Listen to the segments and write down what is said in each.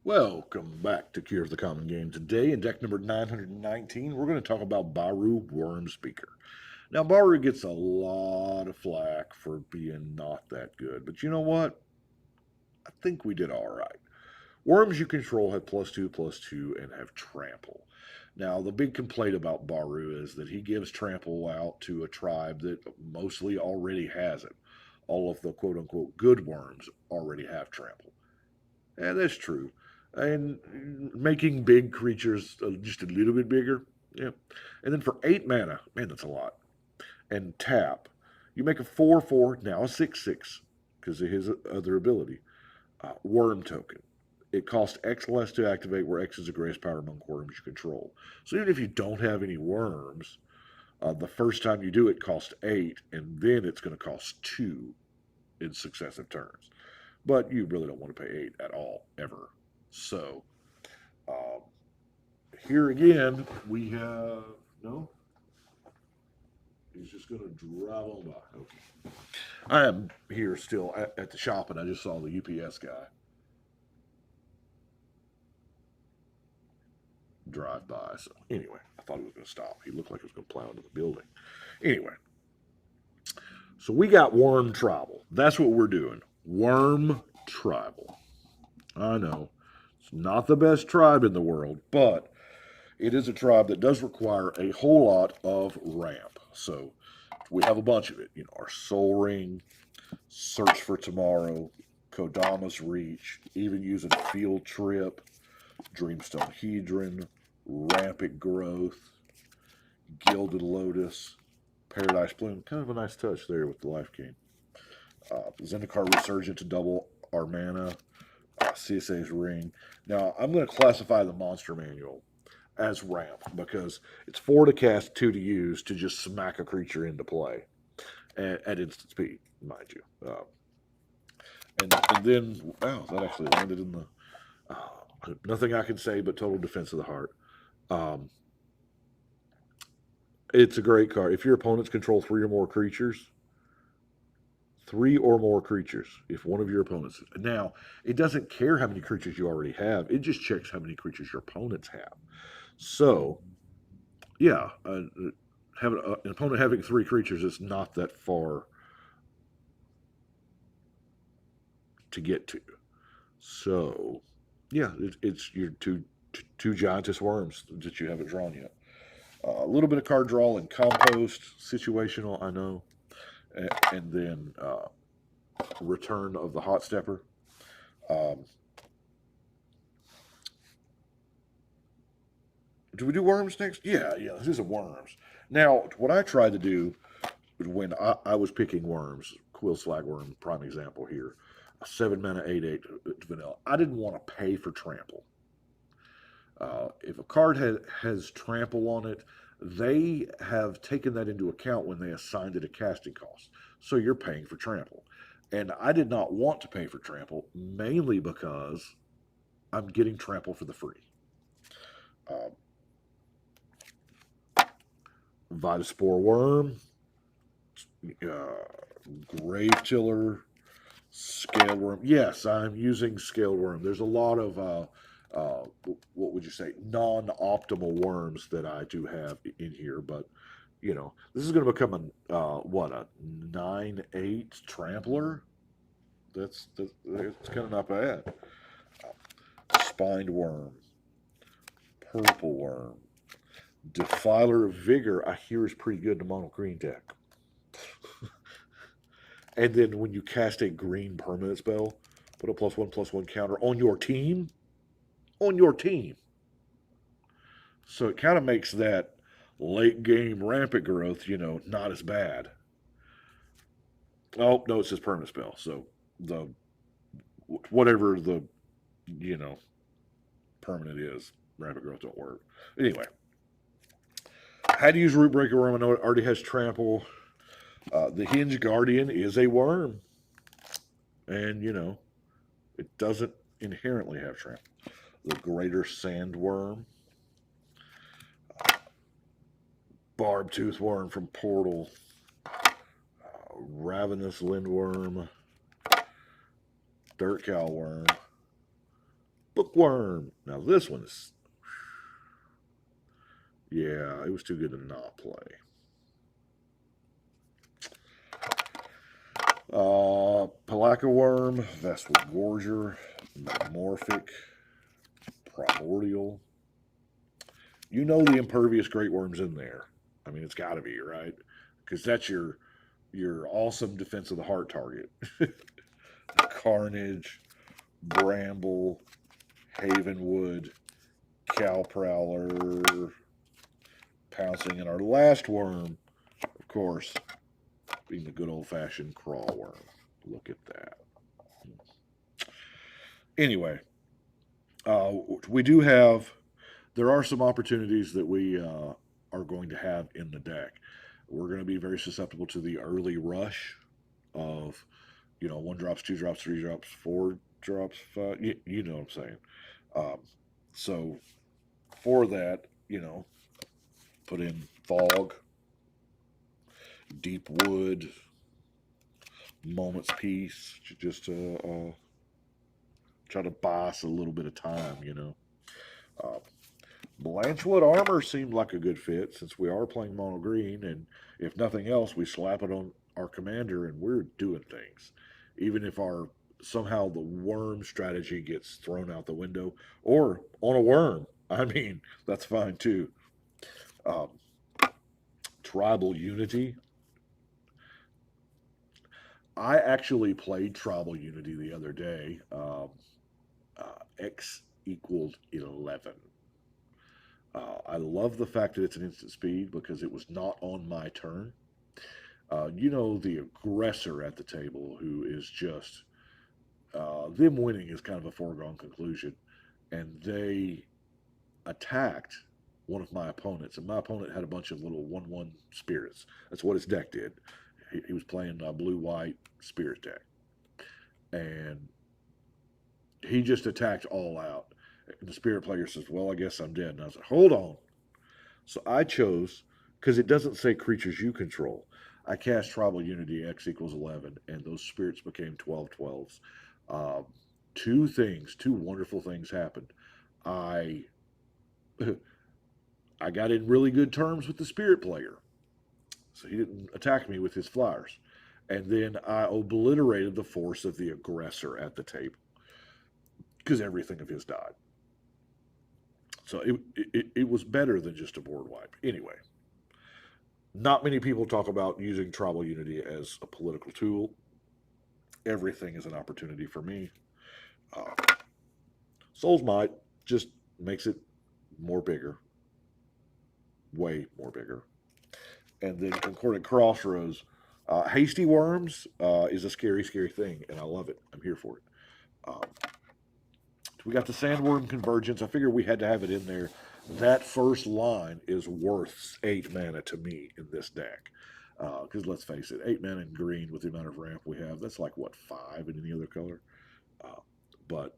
Welcome back to Cure of the Common Game. Today, in deck number 919, we're going to talk about Baul Wurmspeaker. Now, Baul gets a lot of flack for being not that good, but you know what? I think we did all right. Worms you control have +2/+2 and have trample. Now, the big complaint about Baru is that he gives trample out to a tribe that mostly already has it. All of the quote unquote good worms already have trample. And that's true. And making big creatures just a little bit bigger. Yeah. And then for 8 mana, man, that's a lot. And tap, you make a 4/4, now a 6/6, because of his other ability. Worm token. It costs X less to activate, where X is the greatest power among worms you control. So even if you don't have any worms, the first time you do it costs 8, and then it's going to cost 2 in successive turns. But you really don't want to pay 8 at all, ever. So, um, here again, we have. No? He's just going to drive on by. Okay. I am here still at the shop, and I just saw the UPS guy drive by. So, anyway, I thought he was going to stop. He looked like he was going to plow into the building. Anyway, so we got Worm Tribal. That's what we're doing. Worm Tribal. I know. It's not the best tribe in the world, but it is a tribe that does require a whole lot of ramp. So we have a bunch of it. You know, our Soul Ring, Search for Tomorrow, Kodama's Reach, even using Field Trip, Dreamstone Hedron, Rampant Growth, Gilded Lotus, Paradise Bloom. Kind of a nice touch there with the life gain. Zendikar Resurgent to double our mana. CSA's Ring. Now, I'm going to classify the monster manual as ramp because it's 4 to cast, 2 to use to just smack a creature into play at instant speed, mind you. And then, wow, that actually landed in the. Nothing I can say but total defense of the heart. Um, it's a great card. If your opponents control 3 or more creatures, if one of your opponents. Now, it doesn't care how many creatures you already have, it just checks how many creatures your opponents have. So, yeah, having an opponent having 3 creatures is not that far to get to. So, yeah, it's your two giantess worms that you haven't drawn yet. A little bit of card draw and compost, situational, I know, and then return of the hot stepper. Um, do we do worms next? Yeah, this is a worms. Now, what I tried to do when I was picking worms, Quill Slagworm, prime example here, a 7 mana 8/8 vanilla. I didn't want to pay for trample. If a card has trample on it, they have taken that into account when they assigned it a casting cost. So you're paying for trample. And I did not want to pay for trample, mainly because I'm getting trample for the free. Um, Vitaspore Worm, Grave Tiller, Scale Worm. Yes, I'm using Scale Worm. There's a lot of what would you say, non-optimal worms that I do have in here, but this is going to become a 9/8 trampler. That's kind of not bad. Spined Worm, Purple Worm, Defiler of Vigor. I hear is pretty good in the mono green deck. And then when you cast a green permanent spell, put a +1/+1 counter on your team. On your team. So it kind of makes that late game rampant growth, not as bad. Oh, no, it's just permanent spell. So the whatever the permanent is, rampant growth don't work. Anyway, how to use Root Breaker Worm. I know it already has trample. The Hinge Guardian is a worm. And, it doesn't inherently have trample. The Greater Sandworm. Barb Tooth Worm from Portal. Ravenous Lindworm. Dirt Cow Worm. Book Bookworm. Now this one is, yeah, it was too good to not play. Palaka Worm, Vestal Gorger, Metamorphic, Primordial. You know the Impervious Great Worm's in there. I mean, it's got to be, right? Because that's your awesome Defense of the Heart target. Carnage, Bramble, Havenwood, Cow Prowler, Pouncing, and our last worm, of course, being the good old-fashioned Crawl Worm. Look at that. Anyway, we do have, there are some opportunities that we are going to have in the deck. We're going to be very susceptible to the early rush of, 1 drops, 2 drops, 3 drops, 4 drops, 5. You know what I'm saying. So for that, put in Fog, Deep Wood, Moment's Peace, just to try to buy us a little bit of time, Blanchwood Armor seemed like a good fit since we are playing mono green, and if nothing else, we slap it on our commander and we're doing things. Even if somehow the worm strategy gets thrown out the window, or on a worm, I mean, that's fine too. Tribal Unity. I actually played Tribal Unity the other day. X equaled 11. I love the fact that it's an instant speed because it was not on my turn. The aggressor at the table who is just, them winning is kind of a foregone conclusion. And they attacked one of my opponents, and my opponent had a bunch of little 1/1 spirits. That's what his deck did. He was playing a blue-white spirit deck. And he just attacked all out. And the spirit player says, well, I guess I'm dead. And I said, hold on. So I chose, because it doesn't say creatures you control, I cast Tribal Unity X equals 11, and those spirits became 12/12s. Two wonderful things happened. I got in really good terms with the spirit player, so he didn't attack me with his flyers. And then I obliterated the force of the aggressor at the table, because everything of his died. So it was better than just a board wipe. Anyway, not many people talk about using Tribal Unity as a political tool. Everything is an opportunity for me. Soul's Might just makes it more bigger. Way more bigger. And then Concordant Crossroads. Hasty Worms is a scary, scary thing, and I love it. I'm here for it. We got the Sandworm Convergence. I figured we had to have it in there. That first line is worth 8 mana to me in this deck. Because let's face it, 8 mana in green with the amount of ramp we have, that's like, what, 5 in any other color? But,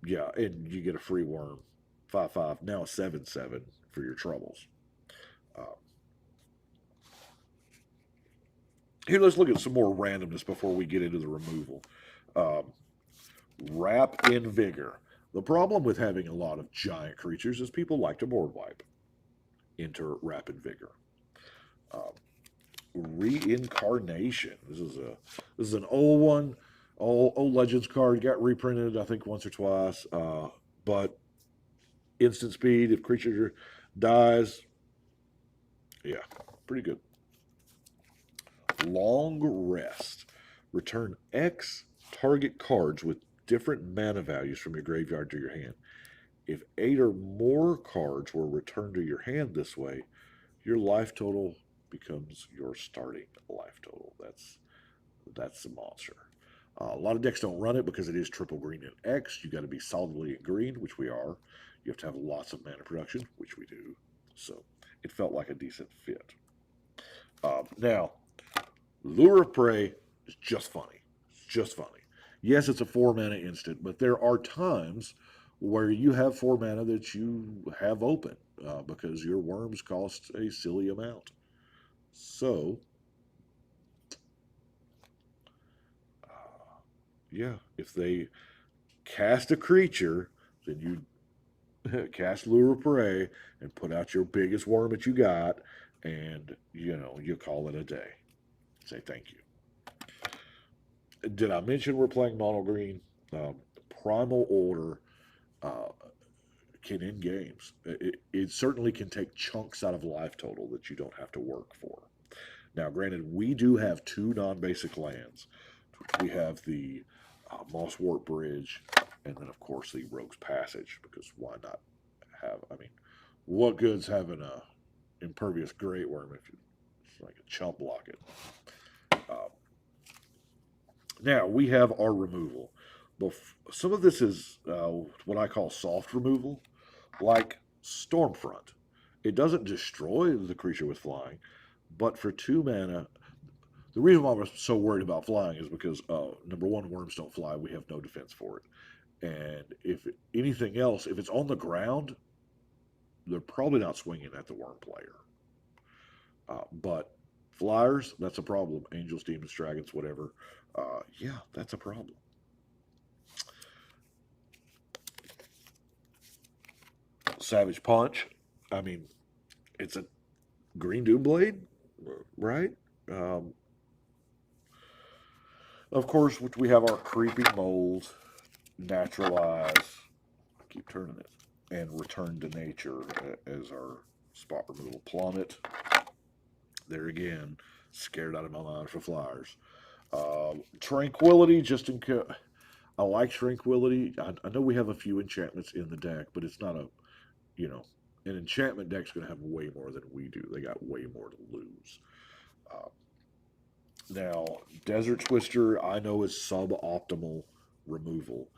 yeah, and you get a free worm. 5/5, now a 7/7 for your troubles. Here, let's look at some more randomness before we get into the removal. Wrap in Vigor. The problem with having a lot of giant creatures is people like to board wipe. Enter Wrap in Vigor. Reincarnation. This is an old one. Old Legends card. Got reprinted, I think, once or twice. But instant speed, if creature dies, yeah, pretty good. Long Rest. Return X target cards with different mana values from your graveyard to your hand. If 8 or more cards were returned to your hand this way, your life total becomes your starting life total. That's a monster. A lot of decks don't run it because it is triple green and X. You got to be solidly in green, which we are. You have to have lots of mana production, which we do. So it felt like a decent fit. Now, Lure of Prey is just funny. It's just funny. Yes, it's a 4 mana instant, but there are times where you have 4 mana that you have open because your worms cost a silly amount. So, yeah, if they cast a creature then you cast Lure of Prey and put out your biggest worm that you got, and you call it a day. Say thank you. Did I mention we're playing mono green? Primal Order can end games. It certainly can take chunks out of life total that you don't have to work for. Now, granted, we do have 2 non-basic lands. We have the Mosswort Bridge, and then, of course, the Rogue's Passage, because why not have... I mean, what good's having a Impervious Great Worm if it's like a chump block it? Now, we have our removal. Some of this is what I call soft removal, like Stormfront. It doesn't destroy the creature with flying, but for 2 mana, the reason why I'm so worried about flying is because, number one, worms don't fly. We have no defense for it. And if anything else, if it's on the ground, they're probably not swinging at the worm player. But flyers, that's a problem. Angels, demons, dragons, whatever. Yeah, that's a problem. Savage Punch. I mean, it's a green Doom Blade, right? Of course, we have our Creeping Mold, Naturalize, keep turning it, and Return to Nature as our spot removal. Plummet. There again, scared out of my mind for flyers. Tranquility, just in case. I like Tranquility. I know we have a few enchantments in the deck, but it's not an enchantment deck's going to have way more than we do. They got way more to lose. Now, Desert Twister, I know is suboptimal removal,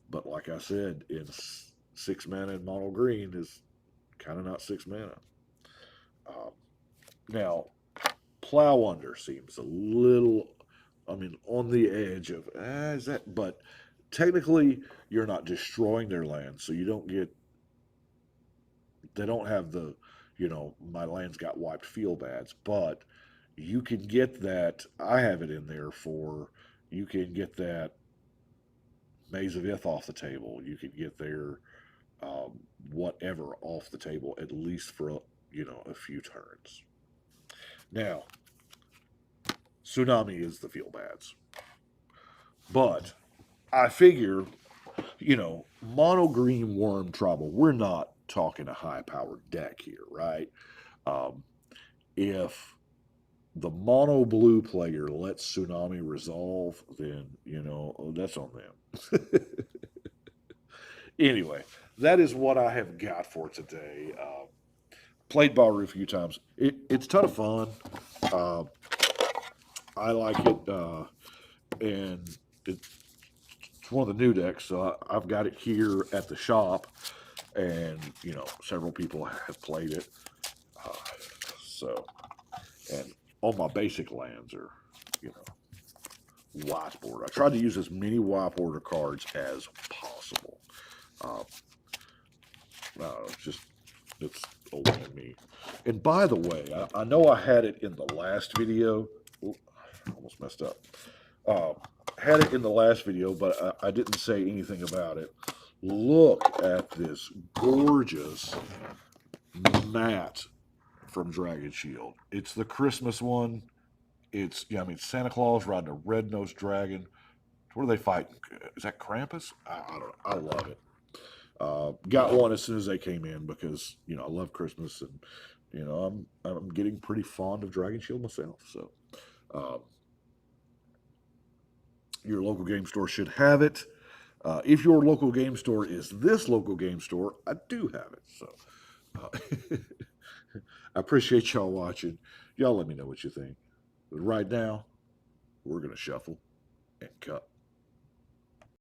but like I said, in 6 mana in mono green is kind of not 6 mana. Now, Plow Under seems a little, on the edge of, is that, but technically you're not destroying their land, so you don't get, they don't have the, my lands got wiped feel bads, but you can get that, I have it in there for, you can get that Maze of Ith off the table, you can get their whatever off the table, at least for a few turns. Now, Tsunami is the feel bads, but I figure, mono green worm trouble, we're not talking a high powered deck here, right? If the mono blue player lets Tsunami resolve, then, that's on them. Anyway, that is what I have got for today. Played Baru a few times. It's a ton of fun. I like it, and it's one of the new decks, so I've got it here at the shop, and, several people have played it. And all my basic lands are, whiteboard. I tried to use as many whiteboard cards as possible. It's old man me. And by the way, I know I had it in the last video. Ooh, almost messed up. Had it in the last video, but I didn't say anything about it. Look at this gorgeous mat from Dragon Shield. It's the Christmas one. It's, Santa Claus riding a red-nosed dragon. What are they fighting? Is that Krampus? I don't know. I love it. Got one as soon as they came in because, I love Christmas, and, I'm getting pretty fond of Dragon Shield myself. So, your local game store should have it. If your local game store is this local game store, I do have it. So, I appreciate y'all watching. Y'all let me know what you think. But right now, we're going to shuffle and cut.